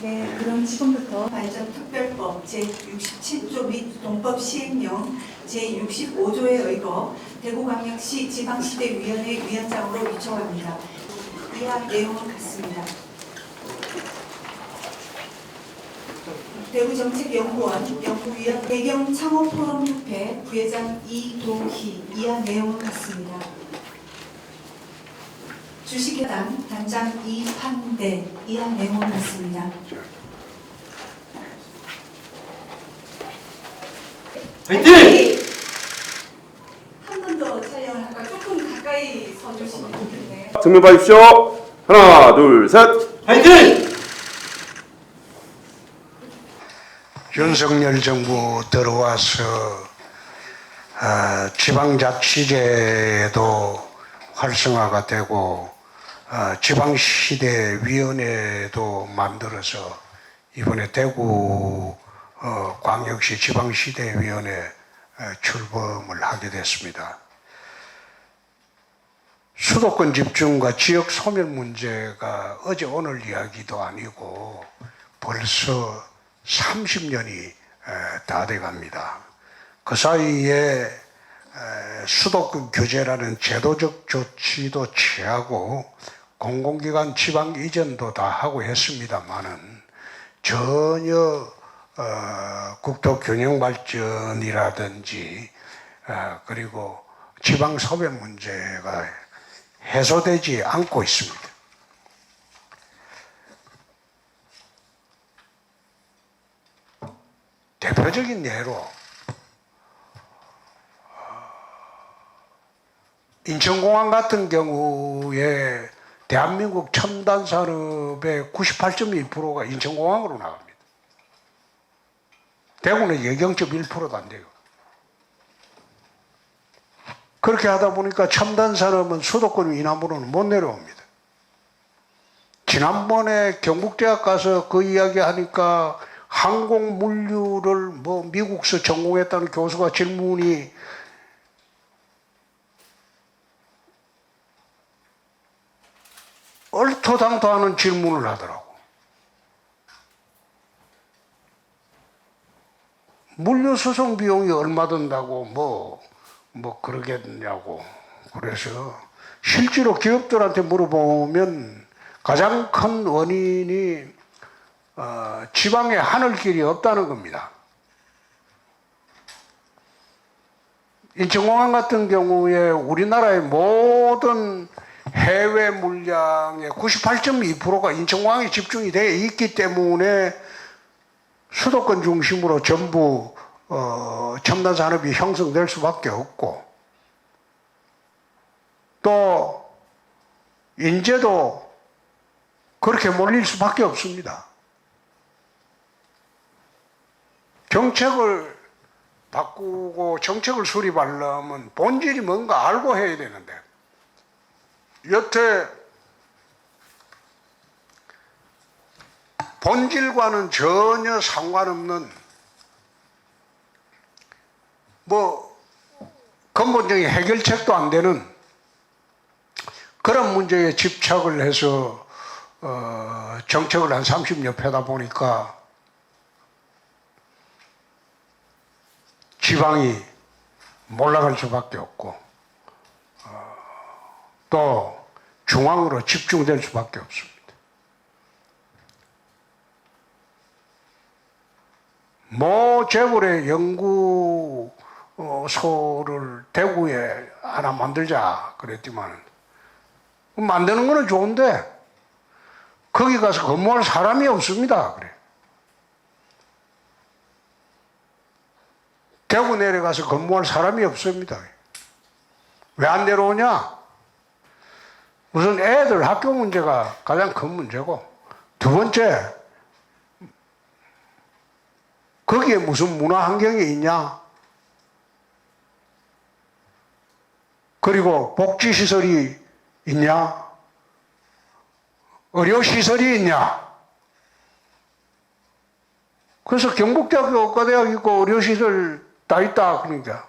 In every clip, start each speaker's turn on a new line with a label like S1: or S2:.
S1: 네, 그럼 지금부터 발전특별법 제67조 및 동법 시행령 제65조에 의거 대구광역시 지방시대위원회 위원장으로 위촉합니다. 이하 내용은 같습니다. 대구정책연구원 연구위원 배경창업포럼협회 부회장 이도희. 이하 내용은 같습니다. 주식회당 단장 이판대. 이하 내용은 같습니다.
S2: 화이팅!
S1: 한 번 더 촬영을 할까요? 조금 가까이 서주시면 좋겠네요.
S3: 정면 봐주십시오. 하나, 둘, 셋.
S2: 화이팅!
S4: 윤석열 정부 들어와서 지방자치제도 활성화가 되고 지방시대위원회도 만들어서 이번에 대구 광역시 지방시대위원회 출범을 하게 됐습니다. 수도권 집중과 지역 소멸 문제가 어제 오늘 이야기도 아니고 벌써 30년이 다 돼갑니다. 그 사이에 수도권 규제라는 제도적 조치도 취하고 공공기관 지방 이전도 다 하고 했습니다만은 전혀 국토 균형 발전이라든지 그리고 지방 소멸 문제가 해소되지 않고 있습니다. 대표적인 예로 인천공항 같은 경우에 대한민국 첨단 산업의 98.1%가 인천공항으로 나갑니다. 대구는 0.1%도 안 돼요. 그렇게 하다 보니까 첨단 산업은 수도권 이남으로는 못 내려옵니다. 지난번에 경북대학 가서 그 이야기 하니까 항공 물류를 미국서 전공했다는 교수가 질문이 얼토당토하는 질문을 하더라고. 물류 수송 비용이 얼마 든다고 뭐 그러겠냐고. 그래서 실제로 기업들한테 물어보면 가장 큰 원인이 지방에 하늘길이 없다는 겁니다. 인천공항 같은 경우에 우리나라의 모든 해외 물량의 98.2%가 인천공항에 집중이 되어 있기 때문에 수도권 중심으로 전부 첨단 산업이 형성될 수밖에 없고, 또 인재도 그렇게 몰릴 수밖에 없습니다. 정책을 바꾸고 정책을 수립하려면 본질이 뭔가 알고 해야 되는데, 여태 본질과는 전혀 상관없는 근본적인 해결책도 안 되는 그런 문제에 집착을 해서 정책을 한 30년 펴다 보니까 지방이 몰락할 수밖에 없고 또 중앙으로 집중될 수밖에 없습니다. 모 재벌의 연구소를 대구에 하나 만들자 그랬지만, 만드는 거는 좋은데 거기 가서 근무할 사람이 없습니다. 그래. 대구 내려가서 근무할 사람이 없습니다. 왜 안 내려오냐? 우선 애들 학교 문제가 가장 큰 문제고, 두 번째, 거기에 무슨 문화 환경이 있냐? 그리고 복지시설이 있냐? 의료시설이 있냐? 그래서 경북대학교 의과대학 있고 의료시설 다 있다 그러니까.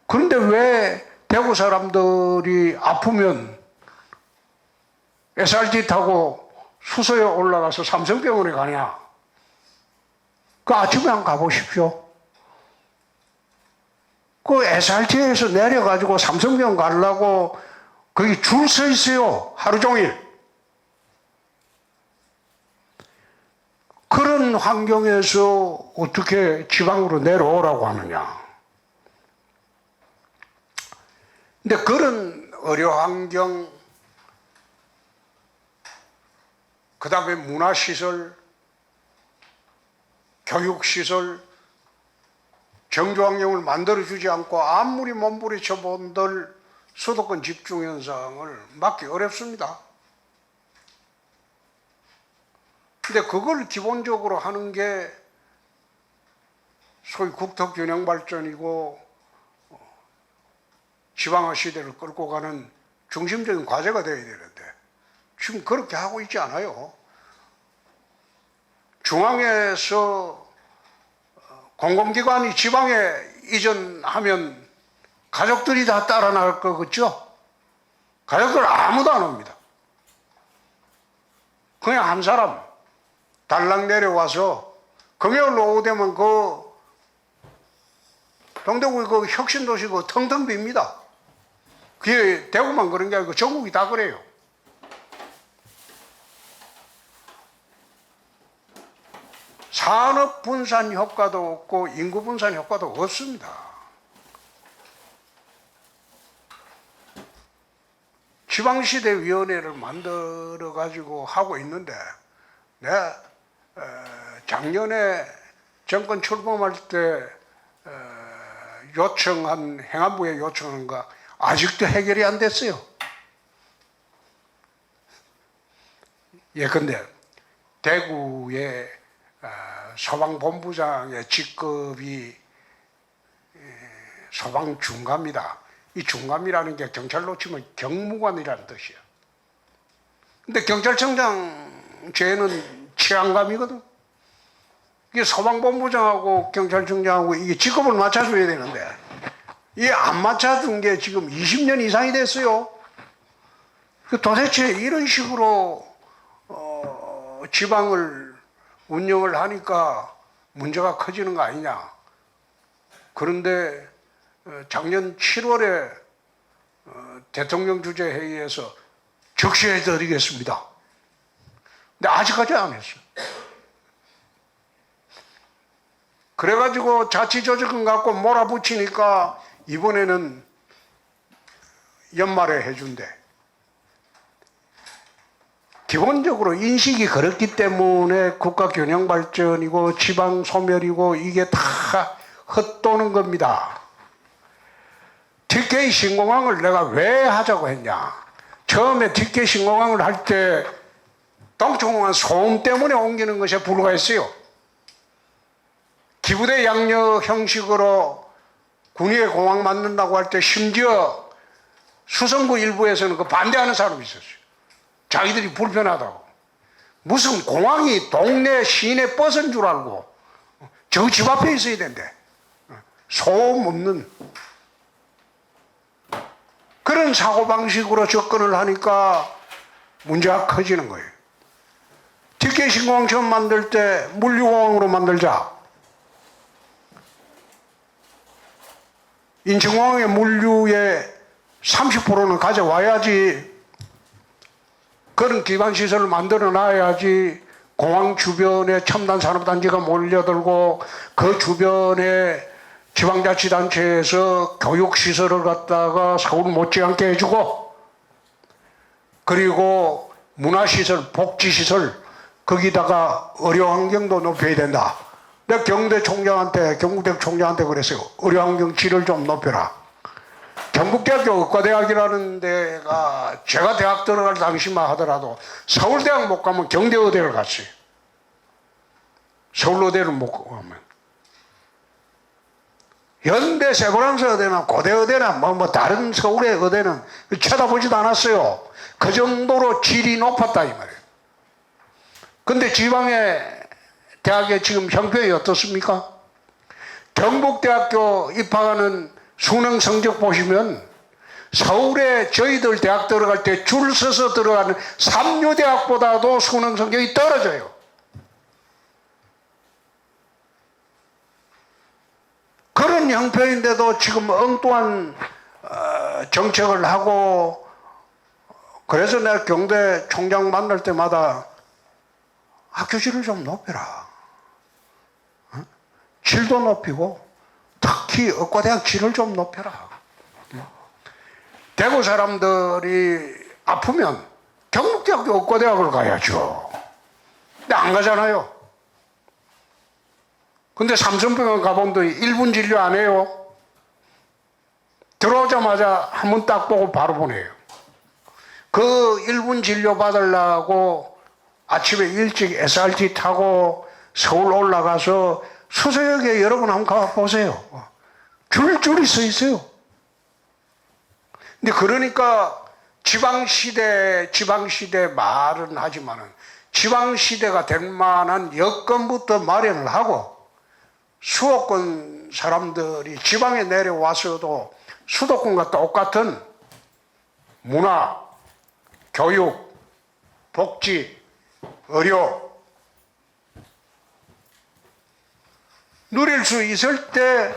S4: 그런데 왜 대구 사람들이 아프면 SRT 타고 수서에 올라가서 삼성병원에 가냐? 그 아침에 한번 가보십시오. 그 SRT에서 내려가지고 삼성병원 가려고 거기 줄 서 있어요. 하루 종일. 그런 환경에서 어떻게 지방으로 내려오라고 하느냐. 근데 그런 의료 환경, 그 다음에 문화시설, 교육시설, 정조 환경을 만들어주지 않고 아무리 몸부림쳐 본들 수도권 집중 현상을 막기 어렵습니다. 근데 그걸 기본적으로 하는 게 소위 국토균형 발전이고 지방화 시대를 끌고 가는 중심적인 과제가 되어야 되는데 지금 그렇게 하고 있지 않아요. 중앙에서 공공기관이 지방에 이전하면 가족들이 다 따라 나갈 거겠죠? 가족들 아무도 안 옵니다. 그냥 한 사람 달랑 내려와서 금요일 오후 되면 그 동대구 그 혁신도시 그 텅텅 빕니다. 그게 대구만 그런 게 아니고 전국이 다 그래요. 산업 분산 효과도 없고 인구 분산 효과도 없습니다. 지방시대위원회를 만들어 가지고 하고 있는데 내가 작년에 정권 출범할 때 요청한 행안부에 요청한 거 아직도 해결이 안 됐어요. 예컨대 대구의 소방본부장의 직급이 소방중감이다. 이 중감이라는 게 경찰로 치면 경무관이라는 뜻이에요. 근데 경찰청장 죄는 치안감이거든. 이게 소방본부장하고 경찰청장하고 이게 직급을 맞춰줘야 되는데 이게 안 맞춰준 게 지금 20년 이상이 됐어요. 도대체 이런 식으로 지방을 운영을 하니까 문제가 커지는 거 아니냐. 그런데 작년 7월에 대통령 주재 회의에서 적시해 드리겠습니다. 근데 아직까지 안 했어요. 그래가지고 자치조직금 갖고 몰아붙이니까 이번에는 연말에 해준대. 기본적으로 인식이 그렇기 때문에 국가균형발전이고 지방소멸이고 이게 다 헛도는 겁니다. TK 신공항을 내가 왜 하자고 했냐. 처음에 TK 신공항을 할 때 동초공항 소음 때문에 옮기는 것에 불과했어요. 기부대 양력 형식으로 군위에 공항 만든다고 할 때 심지어 수성구 일부에서는 그 반대하는 사람이 있었어요. 자기들이 불편하다고. 무슨 공항이 동네 시내 버스인 줄 알고 저 집 앞에 있어야 된대. 소음 없는 그런 사고방식으로 접근을 하니까 문제가 커지는 거예요. TK 신공항 처음 만들 때 물류공항으로 만들자. 인천공항의 물류의 30%는 가져와야지. 그런 기반시설을 만들어 놔야지 공항 주변에 첨단 산업단지가 몰려들고 그 주변에 지방자치단체에서 교육시설을 갖다가 서울 못지않게 해주고 그리고 문화시설, 복지시설 거기다가 의료환경도 높여야 된다. 내가 경대총장한테, 경북대학 총장한테 그랬어요. 의료환경 질을 좀 높여라. 경북대학교 의과대학이라는 데가 제가 대학 들어갈 당시만 하더라도 서울대학 못 가면 경대의대를 갔어요. 서울의대를 못 가면. 연대 세브란스 의대나 고대의대나 뭐 다른 서울의 의대는 쳐다보지도 않았어요. 그 정도로 질이 높았다 이 말이에요. 근데 지방의 대학의 지금 형편이 어떻습니까? 경북대학교 입학하는 수능 성적 보시면 서울에 저희들 대학 들어갈 때 줄 서서 들어가는 삼류대학보다도 수능 성적이 떨어져요. 그런 형편인데도 지금 엉뚱한 정책을 하고, 그래서 내가 경대 총장 만날 때마다 학교 질을 좀 높여라. 질도 높이고 특히 의과대학 질을 좀 높여라. 대구 사람들이 아프면 경북대학교 의과대학을 가야죠. 근데 안 가잖아요. 근데 삼성병원 가본들 1분 진료 안 해요. 들어오자마자 한 번 딱 보고 바로 보내요. 그 1분 진료 받으려고 아침에 일찍 SRT 타고 서울 올라가서 수서역에 여러분 한번 가보세요. 줄이 서 있어요. 근데 그러니까 지방시대 말은 하지만은 지방시대가 될 만한 여건부터 마련을 하고 수도권 사람들이 지방에 내려와서도 수도권과 똑같은 문화, 교육, 복지, 의료 누릴 수 있을 때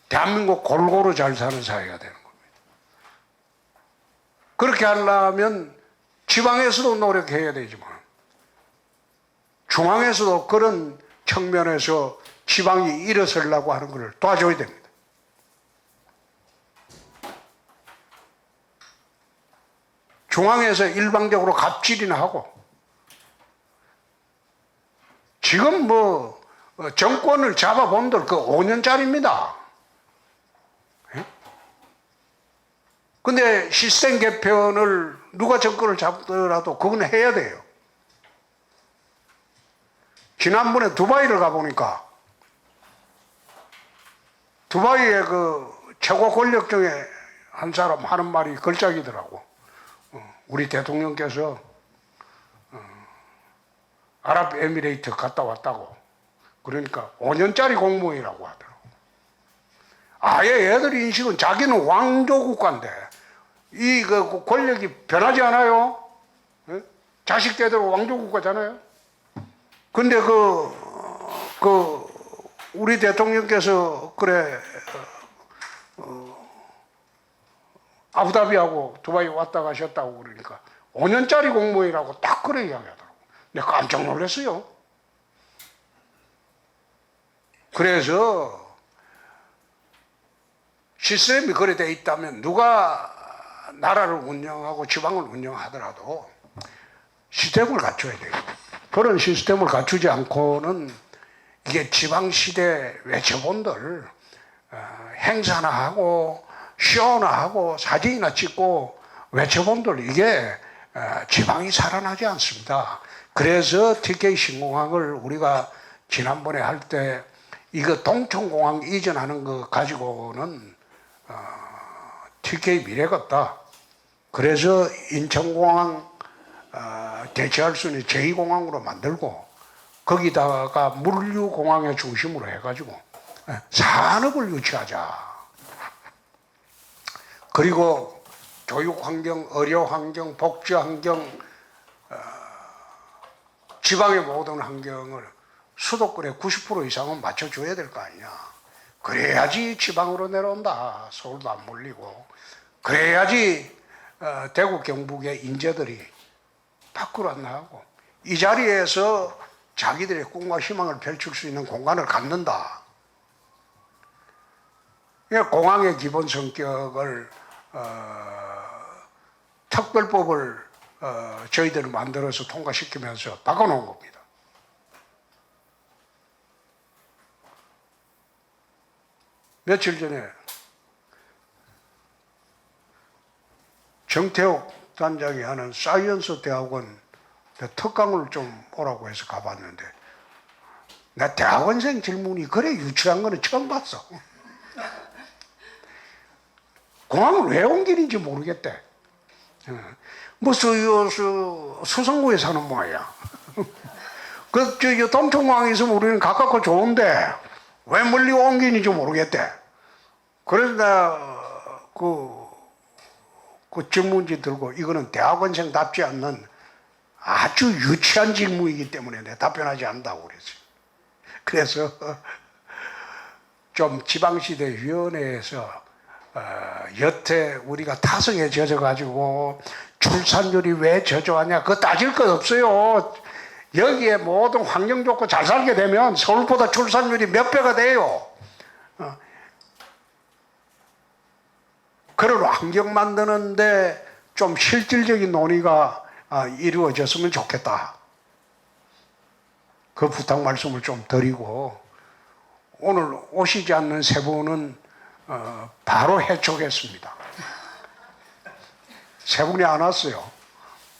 S4: 대한민국 골고루 잘 사는 사회가 되는 겁니다. 그렇게 하려면 지방에서도 노력해야 되지만 중앙에서도 그런 측면에서 지방이 일어서려고 하는 것을 도와줘야 됩니다. 중앙에서 일방적으로 갑질이나 하고 지금 정권을 잡아본들 그 5년짜리입니다. 근데 시스템 개편을 누가 정권을 잡더라도 그건 해야 돼요. 지난번에 두바이를 가보니까 두바이의 그 최고 권력 중에 한 사람 하는 말이 걸작이더라고. 우리 대통령께서 아랍에미레이트 갔다 왔다고. 그러니까 5년짜리 공무원이라고 하더라고. 아예 애들 인식은 자기는 왕조 국가인데 이 그 권력이 변하지 않아요. 자식 대대로 왕조 국가잖아요. 근데 우리 대통령께서 그래 아부다비하고 두바이 왔다 가셨다고 그러니까 5년짜리 공무원이라고 딱 그래 이야기하더라고. 내가 깜짝 놀랐어요. 그래서 시스템이 그래 돼 있다면 누가 나라를 운영하고 지방을 운영하더라도 시스템을 갖춰야 돼요. 그런 시스템을 갖추지 않고는 이게 지방시대 외쳐본들 행사나 하고 쇼나 하고 사진이나 찍고 외쳐본들 이게 지방이 살아나지 않습니다. 그래서 TK 신공항을 우리가 지난번에 할 때 이거 동천공항 이전하는 거 가지고는 TK 미래가 없다. 그래서 인천공항 대체할 수 있는 제2공항으로 만들고 거기다가 물류공항의 중심으로 해가지고 산업을 유치하자. 그리고 교육환경, 의료환경, 복지환경, 지방의 모든 환경을 수도권의 90% 이상은 맞춰줘야 될 거 아니냐. 그래야지 지방으로 내려온다. 서울도 안 몰리고. 그래야지 대구 경북의 인재들이 밖으로 안 나가고 이 자리에서 자기들의 꿈과 희망을 펼칠 수 있는 공간을 갖는다. 공항의 기본 성격을 특별법을 저희들이 만들어서 통과시키면서 바꿔놓은 겁니다. 며칠 전에 정태욱 단장이 하는 사이언스 대학원 특강을 좀 오라고 해서 가봤는데 나 대학원생 질문이 그래 유치한 거는 처음 봤어. 공항을 왜 옮기는지 모르겠대. 수성구에 사는 모양이야. 동천공항에 있으면 우리는 가깝고 좋은데 왜 멀리 옮기는지 모르겠대. 그래서 내가 그 질문지 들고 이거는 대학원생답지 않는 아주 유치한 질문이기 때문에 내가 답변하지 않는다고 그랬어요. 그래서 좀 지방시대위원회에서 여태 우리가 타성에 젖어가지고 출산율이 왜 저조하냐 그거 따질 것 없어요. 여기에 모든 환경 좋고 잘 살게 되면 서울보다 출산율이 몇 배가 돼요. 그런 환경 만드는데 좀 실질적인 논의가 이루어졌으면 좋겠다. 그 부탁 말씀을 좀 드리고 오늘 오시지 않는 세 분은 바로 해촉했습니다. 세 분이 안 왔어요.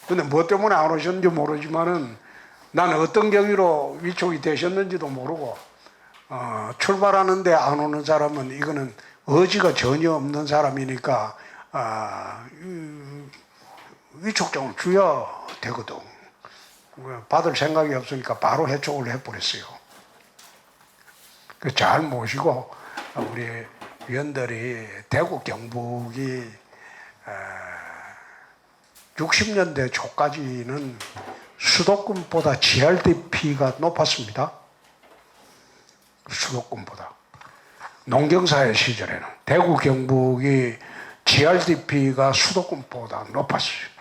S4: 근데 뭐 때문에 안 오셨는지 모르지만은 나는 어떤 경위로 위촉이 되셨는지도 모르고 출발하는데 안 오는 사람은 이거는 의지가 전혀 없는 사람이니까 위촉 좀 줘야 되거든. 받을 생각이 없으니까 바로 해촉을 해버렸어요. 잘 모시고 우리 위원들이 대구 경북이 60년대 초까지는 수도권보다 GRDP가 높았습니다. 수도권보다. 농경사회 시절에는 대구 경북이 GRDP가 수도권보다 높았어요.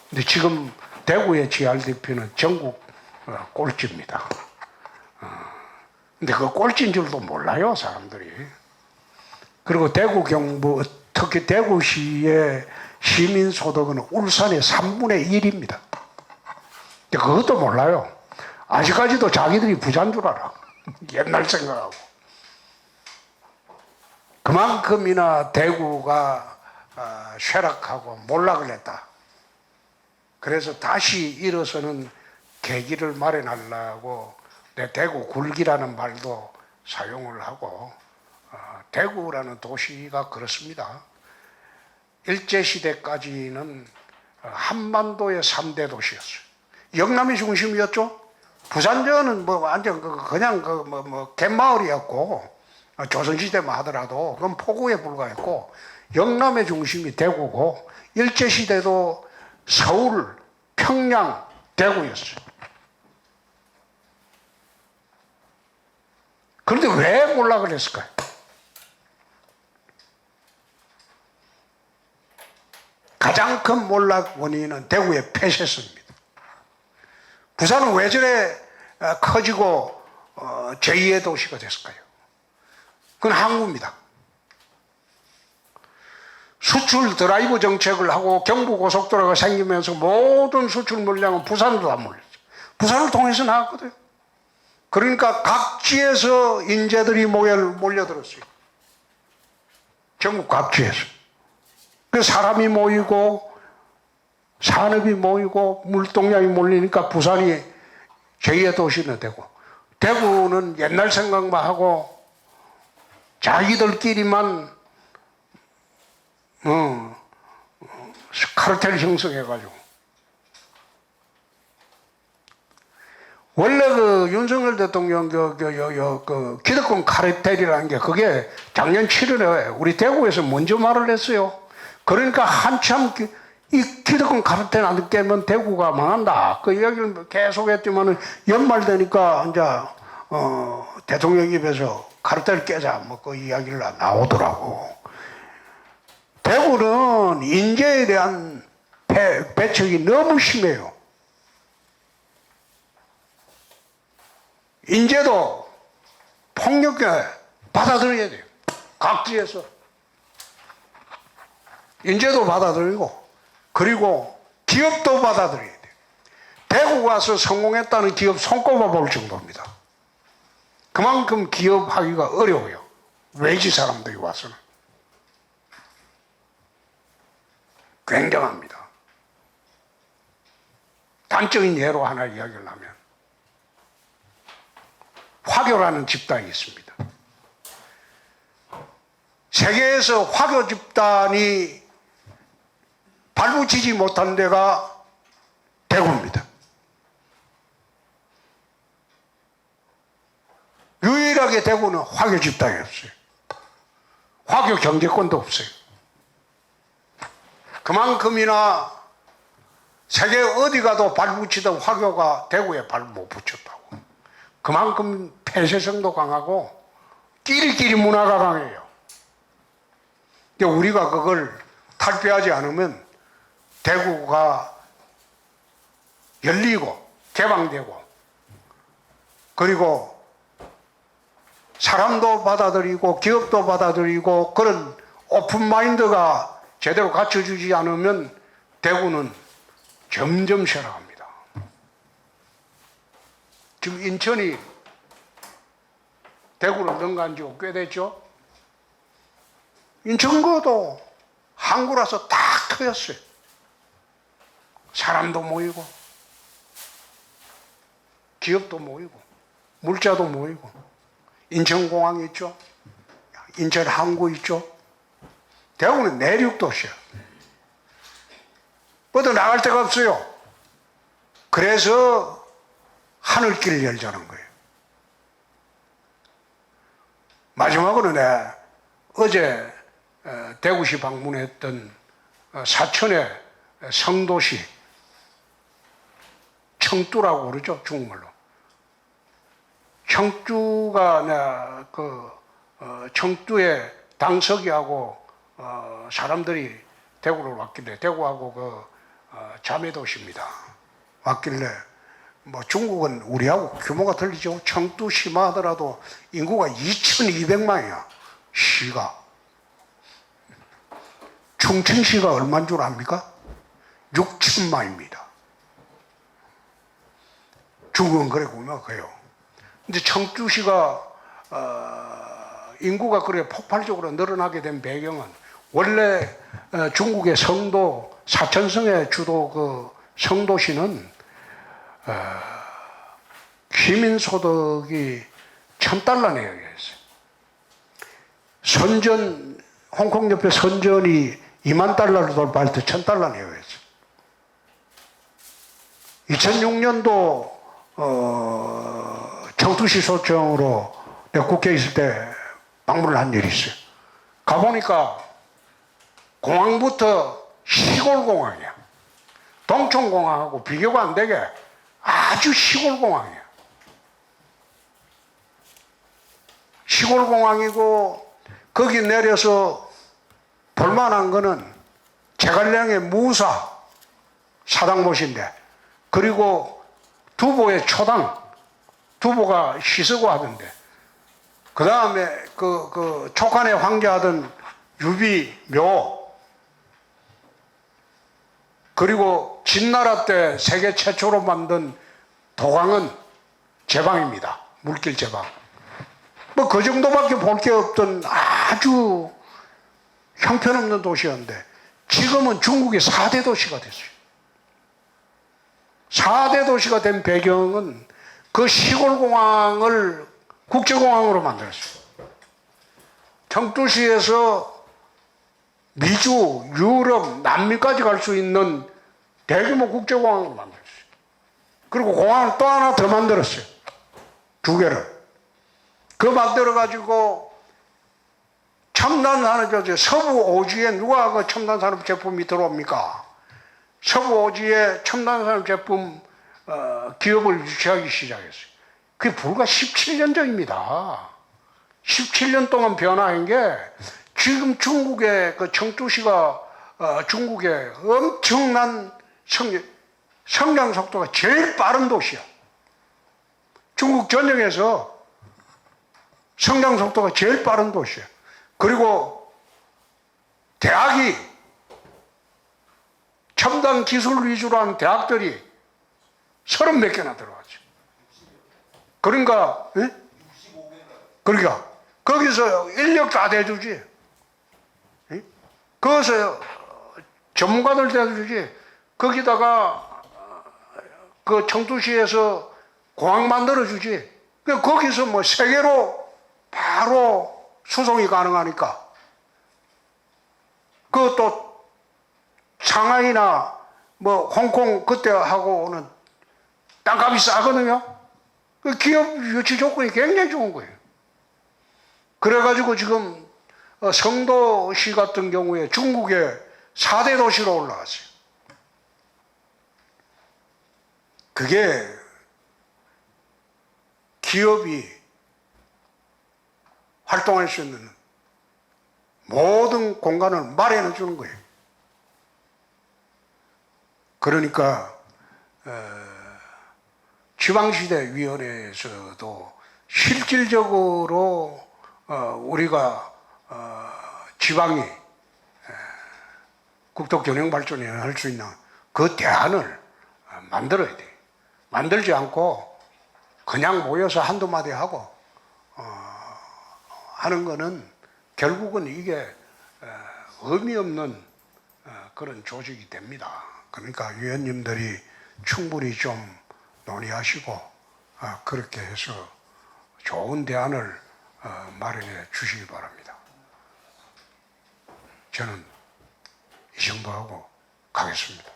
S4: 근데 지금 대구의 GRDP는 전국 꼴찌입니다. 근데 그 꼴찌인 줄도 몰라요, 사람들이. 그리고 대구 경북, 특히 대구시의 시민소득은 울산의 3분의 1입니다. 근데 그것도 몰라요. 아직까지도 자기들이 부자인 줄 알아. 옛날 생각하고. 그만큼이나 대구가 쇠락하고 몰락을 했다. 그래서 다시 일어서는 계기를 마련하려고 내 대구 굴기라는 말도 사용을 하고 대구라는 도시가 그렇습니다. 일제시대까지는 한반도의 3대 도시였어요. 영남이 중심이었죠. 부산전은 뭐 완전 그냥 갯마을이었고 조선시대만 하더라도 그건 포구에 불과했고 영남의 중심이 대구고 일제시대도 서울, 평양, 대구였어요. 그런데 왜 몰락을 했을까요? 가장 큰 몰락 원인은 대구의 폐쇄성입니다. 부산은 왜 저래 커지고 제2의 도시가 됐을까요? 그건 항구입니다. 수출 드라이브 정책을 하고 경부고속도로가 생기면서 모든 수출 물량은 부산으로 다 몰렸어요. 부산을 통해서 나왔거든요. 그러니까 각지에서 인재들이 몰려들었어요. 전국 각지에서. 그 사람이 모이고 산업이 모이고 물동량이 몰리니까 부산이 제2의 도시는 되고 대구는 옛날 생각만 하고 자기들끼리만 카르텔 형성해가지고 원래 그 윤석열 대통령 그 기득권 카르텔이라는 게 그게 작년 7월에 우리 대구에서 먼저 말을 했어요. 그러니까 한참 이 기득권 카르텔 안 깨면 대구가 망한다. 그 이야기를 계속 했지만은 연말 되니까 이제 대통령 입에서 카르텔 깨자 뭐 그 이야기를 나오더라고. 대구는 인재에 대한 배척이 너무 심해요. 인재도 폭력에 받아들여야 돼요. 각지에서. 인재도 받아들이고, 그리고 기업도 받아들여야 돼요. 대구 가서 성공했다는 기업 손꼽아 볼 정도입니다. 그만큼 기업하기가 어려워요. 외지 사람들이 와서는. 굉장합니다. 단적인 예로 하나 이야기를 하면 화교라는 집단이 있습니다. 세계에서 화교 집단이 발붙이지 못한 데가 대구입니다. 유일하게 대구는 화교 집단이 없어요. 화교 경제권도 없어요. 그만큼이나 세계 어디 가도 발붙이던 화교가 대구에 발 못 붙였다고. 그만큼 폐쇄성도 강하고 끼리끼리 문화가 강해요. 그러니까 우리가 그걸 탈피하지 않으면 대구가 열리고 개방되고 그리고 사람도 받아들이고 기업도 받아들이고 그런 오픈마인드가 제대로 갖춰주지 않으면 대구는 점점 쇠락합니다. 지금 인천이 대구를 능가한 지 꽤 됐죠? 인천거도 항구라서 딱 트였어요. 사람도 모이고 기업도 모이고 물자도 모이고 인천공항 있죠? 인천 항구 있죠? 대구는 내륙도시야. 뻗어 나갈 데가 없어요. 그래서 하늘길을 열자는 거예요. 마지막으로 내가 어제 대구시 방문했던 사천의 성도시 청두라고 그러죠, 중국말로. 청두가 내가 청두에 당석이하고 사람들이 대구를 왔길래 대구하고 자매도시입니다. 왔길래 뭐 중국은 우리하고 규모가 틀리죠. 청두시만 하더라도 인구가 2,200만이야. 시가. 충청시가 얼마인 줄 압니까? 6천만입니다. 중국은 그래 구명해요. 근데 청주시가 인구가 그래 폭발적으로 늘어나게 된 배경은 원래 중국의 성도 사천성의 주도 그 성도시는 시민소득이 1,000달러 내역이었어요. 선전 홍콩 옆에 선전이 2만 달러를 돌파할 때 1,000달러 내역이었어요. 2006년도 청두시 소청으로 내가 국회에 있을 때 방문을 한 일이 있어요. 가보니까 공항부터 시골공항이야. 동촌공항하고 비교가 안 되게 아주 시골공항이야. 시골공항이고 거기 내려서 볼만한 거는 제갈량의 무사 사당못인데 그리고 두보의 초당 두보가 시쓰고 하던데 그 다음에 그 촉간에 황제하던 유비묘 그리고 진나라 때 세계 최초로 만든 도강은 제방입니다. 물길 제방. 뭐 그 정도밖에 볼 게 없던 아주 형편없는 도시였는데 지금은 중국의 4대 도시가 됐어요. 4대 도시가 된 배경은 그 시골공항을 국제공항으로 만들었어요. 청두시에서 미주, 유럽, 남미까지 갈 수 있는 대규모 국제공항으로 만들었어요. 그리고 공항을 또 하나 더 만들었어요. 2개를. 그 만들어가지고 첨단산업, 서부 오지에 누가 그 첨단산업 제품이 들어옵니까? 서부 오지에 첨단산업 제품 기업을 유치하기 시작했어요. 그게 불과 17년 전입니다. 17년 동안 변화한 게 지금 중국의 그 청주시가 중국의 엄청난 성장 속도가 제일 빠른 도시야. 중국 전역에서 성장 속도가 제일 빠른 도시야. 그리고 대학이 첨단 기술 위주로 한 대학들이 30몇 개나 들어왔죠. 그러니까, 예? 그러니까 거기서 인력 다 대주지. 예? 거기서 전문가들 대주지. 거기다가 그 청두시에서 공항 만들어주지. 거기서 뭐 세계로 바로 수송이 가능하니까. 그것도 상하이나 뭐 홍콩 그때하고는 땅값이 싸거든요. 그 기업 유치 조건이 굉장히 좋은 거예요. 그래가지고 지금 성도시 같은 경우에 중국의 4대 도시로 올라왔어요. 그게 기업이 활동할 수 있는 모든 공간을 마련해 주는 거예요. 그러니까 지방시대위원회에서도 실질적으로 우리가 지방이 국토균형발전을 할 수 있는 그 대안을 만들어야 돼. 만들지 않고 그냥 모여서 한두 마디 하고 하는 거는 결국은 이게 의미 없는 그런 조직이 됩니다. 그러니까 위원님들이 충분히 좀 논의하시고 그렇게 해서 좋은 대안을 마련해 주시기 바랍니다. 저는 이 정도 하고 가겠습니다.